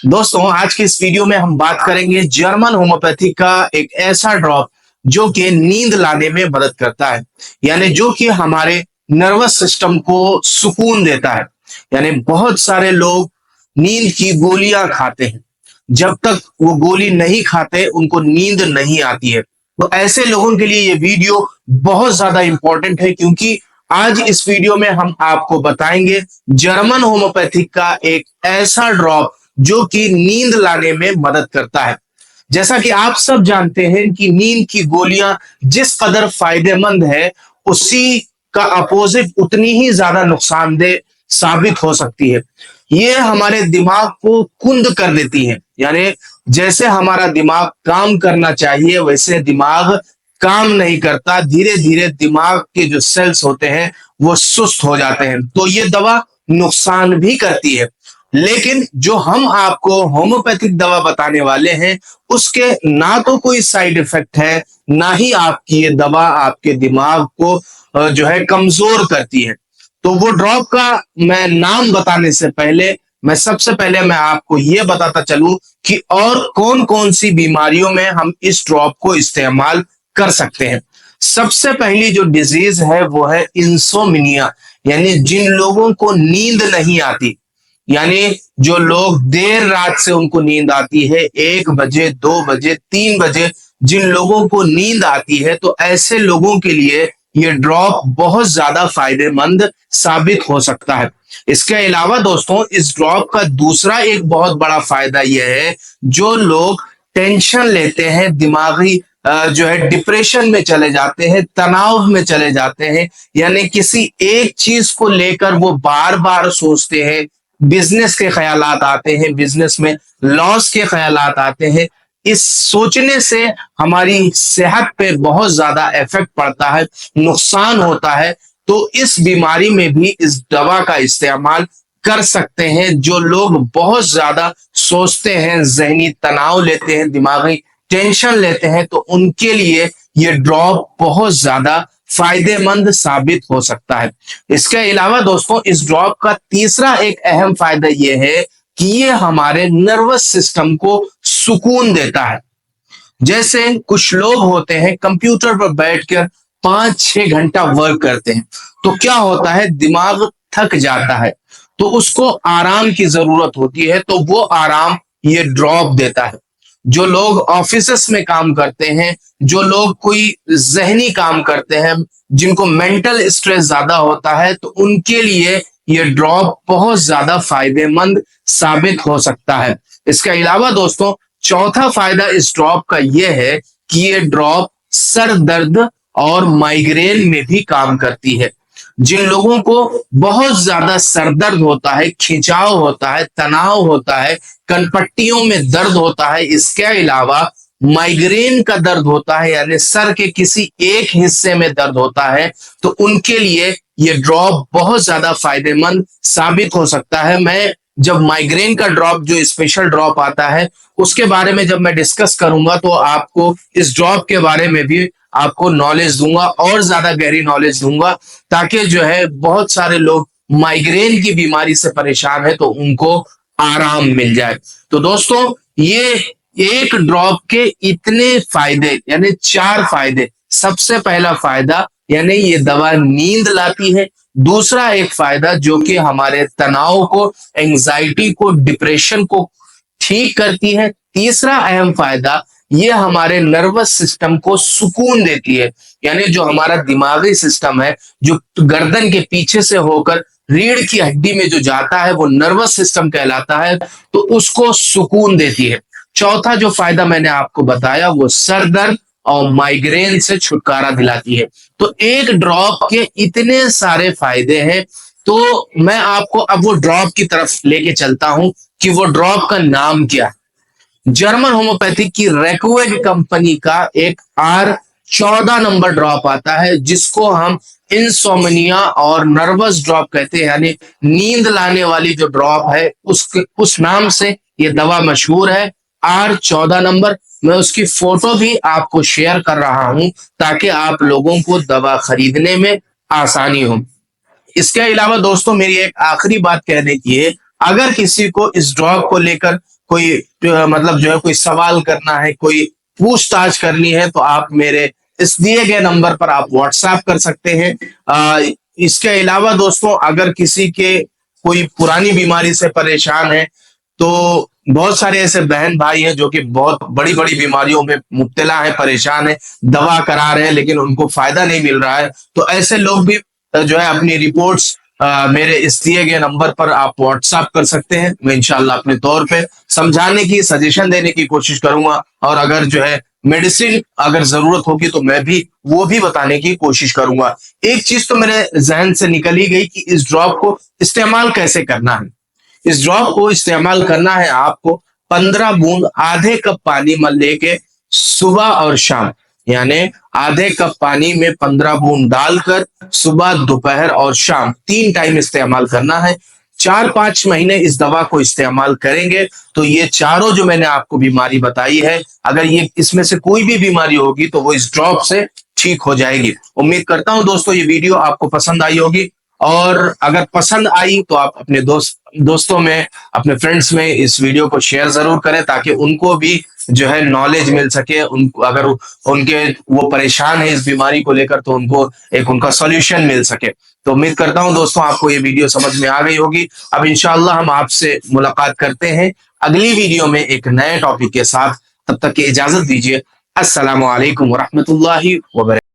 दोस्तों, आज की इस वीडियो में हम बात करेंगे जर्मन होम्योपैथी का एक ऐसा ड्रॉप जो कि नींद लाने में मदद करता है। यानी जो कि हमारे नर्वस सिस्टम को सुकून देता है। यानी बहुत सारे लोग नींद की गोलियां खाते हैं, जब तक वो गोली नहीं खाते उनको नींद नहीं आती है। तो ऐसे लोगों के लिए ये वीडियो बहुत ज्यादा इंपॉर्टेंट है, क्योंकि आज इस वीडियो में हम आपको बताएंगे जर्मन होम्योपैथी का एक ऐसा ड्रॉप जो कि नींद लाने में मदद करता है। जैसा कि आप सब जानते हैं कि नींद की गोलियां जिस कदर फायदेमंद है, उसी का अपोजिट उतनी ही ज्यादा नुकसानदेह साबित हो सकती है। ये हमारे दिमाग को कुंद कर देती है। यानी जैसे हमारा दिमाग काम करना चाहिए वैसे दिमाग काम नहीं करता। धीरे धीरे दिमाग के जो सेल्स होते हैं वो सुस्त हो जाते हैं। तो ये दवा नुकसान भी करती है, लेकिन जो हम आपको होम्योपैथिक दवा बताने वाले हैं उसके ना तो कोई साइड इफेक्ट है, ना ही आपकी ये दवा आपके दिमाग को जो है कमजोर करती है। तो वो ड्रॉप का मैं नाम बताने से पहले सबसे पहले मैं आपको ये बताता चलूं कि और कौन कौन सी बीमारियों में हम इस ड्रॉप को इस्तेमाल कर सकते हैं। सबसे पहली जो डिजीज है वो है इंसोमिनिया। यानी जिन लोगों को नींद नहीं आती, यानी जो लोग देर रात से उनको नींद आती है, 1 बजे 2 बजे 3 बजे जिन लोगों को नींद आती है, तो ऐसे लोगों के लिए ये ड्रॉप बहुत ज्यादा फायदेमंद साबित हो सकता है। इसके अलावा दोस्तों, इस ड्रॉप का दूसरा एक बहुत बड़ा फायदा यह है, जो लोग टेंशन लेते हैं, दिमागी जो है डिप्रेशन में चले जाते हैं, तनाव में चले जाते हैं, यानी किसी एक चीज को लेकर वो बार बार सोचते हैं, बिजनेस के ख्यालात आते हैं, बिजनेस में लॉस के ख्यालात आते हैं। इस सोचने से हमारी सेहत पे बहुत ज्यादा इफेक्ट पड़ता है, नुकसान होता है। तो इस बीमारी में भी इस दवा का इस्तेमाल कर सकते हैं। जो लोग बहुत ज्यादा सोचते हैं, जहनी तनाव लेते हैं, दिमागी टेंशन लेते हैं, तो उनके लिए ये ड्रॉप बहुत ज्यादा फायदेमंद साबित हो सकता है। इसके अलावा दोस्तों, इस ड्रॉप का तीसरा एक अहम फायदा यह है कि ये हमारे नर्वस सिस्टम को सुकून देता है। जैसे कुछ लोग होते हैं कंप्यूटर पर बैठकर 5-6 घंटा वर्क करते हैं, तो क्या होता है, दिमाग थक जाता है, तो उसको आराम की जरूरत होती है, तो वो आराम ये ड्रॉप देता है। जो लोग ऑफिसेस में काम करते हैं, जो लोग कोई जहनी काम करते हैं, जिनको मेंटल स्ट्रेस ज्यादा होता है, तो उनके लिए ये ड्रॉप बहुत ज्यादा फायदेमंद साबित हो सकता है। इसके अलावा दोस्तों, चौथा फायदा इस ड्रॉप का यह है कि ये ड्रॉप सर दर्द और माइग्रेन में भी काम करती है। जिन लोगों को बहुत ज्यादा सरदर्द होता है, खिंचाव होता है, तनाव होता है, कनपट्टियों में दर्द होता है, इसके अलावा माइग्रेन का दर्द होता है, यानी सर के किसी एक हिस्से में दर्द होता है, तो उनके लिए ये ड्रॉप बहुत ज्यादा फायदेमंद साबित हो सकता है। मैं जब माइग्रेन का ड्रॉप, जो स्पेशल ड्रॉप आता है, उसके बारे में जब मैं डिस्कस करूंगा, तो आपको इस ड्रॉप के बारे में भी आपको नॉलेज दूंगा, और ज्यादा गहरी नॉलेज दूंगा, ताकि जो है बहुत सारे लोग माइग्रेन की बीमारी से परेशान है तो उनको आराम मिल जाए। तो दोस्तों, ये एक ड्रॉप के इतने फायदे, यानी 4 फायदे। सबसे पहला फायदा यानी ये दवा नींद लाती है। दूसरा एक फायदा जो कि हमारे तनाव को, एंजाइटी को, डिप्रेशन को ठीक करती है। तीसरा अहम फायदा, ये हमारे नर्वस सिस्टम को सुकून देती है। यानी जो हमारा दिमागी सिस्टम है, जो गर्दन के पीछे से होकर रीढ़ की हड्डी में जो जाता है, वो नर्वस सिस्टम कहलाता है, तो उसको सुकून देती है। चौथा जो फायदा मैंने आपको बताया, वो सर दर्द और माइग्रेन से छुटकारा दिलाती है। तो एक ड्रॉप के इतने सारे फायदे हैं। तो मैं आपको अब वो ड्रॉप की तरफ लेके चलता हूं कि वो ड्रॉप का नाम क्या है। जर्मन होम्योपैथी की रेक्वेग कंपनी का एक R14 नंबर ड्रॉप आता है, जिसको हम इंसोमनिया और नर्वस ड्रॉप कहते हैं। यानी नींद लाने वाली जो ड्रॉप है, उस नाम से ये दवा मशहूर है। R14 नंबर, मैं उसकी फोटो भी आपको शेयर कर रहा हूं ताकि आप लोगों को दवा खरीदने में आसानी हो। इसके अलावा दोस्तों, मेरी एक आखिरी बात कहने की है। अगर किसी को इस ड्रॉप को लेकर कोई मतलब जो है कोई सवाल करना है, कोई पूछताछ करनी है, तो आप मेरे इस दिए गए नंबर पर आप व्हाट्सएप कर सकते हैं। इसके अलावा दोस्तों, अगर किसी के कोई पुरानी बीमारी से परेशान है, तो बहुत सारे ऐसे बहन भाई हैं जो कि बहुत बड़ी बड़ी बीमारियों में मुब्तला है, परेशान है, दवा करा रहे हैं लेकिन उनको फायदा नहीं मिल रहा है। तो ऐसे लोग भी जो है अपनी रिपोर्ट्स मेरे इस दिए गए नंबर पर आप व्हाट्सएप कर सकते हैं। मैं इंशाल्लाह अपने तौर पे समझाने की, सजेशन देने की कोशिश करूंगा, और अगर जो है मेडिसिन अगर जरूरत होगी तो मैं भी वो भी बताने की कोशिश करूंगा। एक चीज तो मेरे जहन से निकल ही गई कि इस ड्रॉप को इस्तेमाल कैसे करना है। इस ड्रॉप को इस्तेमाल करना है आपको 15 बूंद आधे कप पानी में लेके सुबह और शाम, यानी आधे कप पानी में 15 बूंद डालकर सुबह, दोपहर और शाम 3 टाइम इस्तेमाल करना है। 4-5 महीने इस दवा को इस्तेमाल करेंगे तो ये चारों जो मैंने आपको बीमारी बताई है, अगर ये इसमें से कोई भी बीमारी होगी तो वो इस ड्रॉप से ठीक हो जाएगी। उम्मीद करता हूं दोस्तों ये वीडियो आपको पसंद आई होगी, और अगर पसंद आई तो आप अपने दोस्तों में, अपने फ्रेंड्स में इस वीडियो को शेयर जरूर करें, ताकि उनको भी जो है नॉलेज मिल सके। उनको अगर उनके वो परेशान है इस बीमारी को लेकर तो उनको एक उनका सॉल्यूशन मिल सके। तो उम्मीद करता हूं दोस्तों आपको ये वीडियो समझ में आ गई होगी। अब इंशाअल्लाह हम आपसे मुलाकात करते हैं अगली वीडियो में एक नए टॉपिक के साथ। तब तक की इजाजत दीजिए। अस्सलामु अलैकुम वरहमतुल्लाहि वबरकातुहू।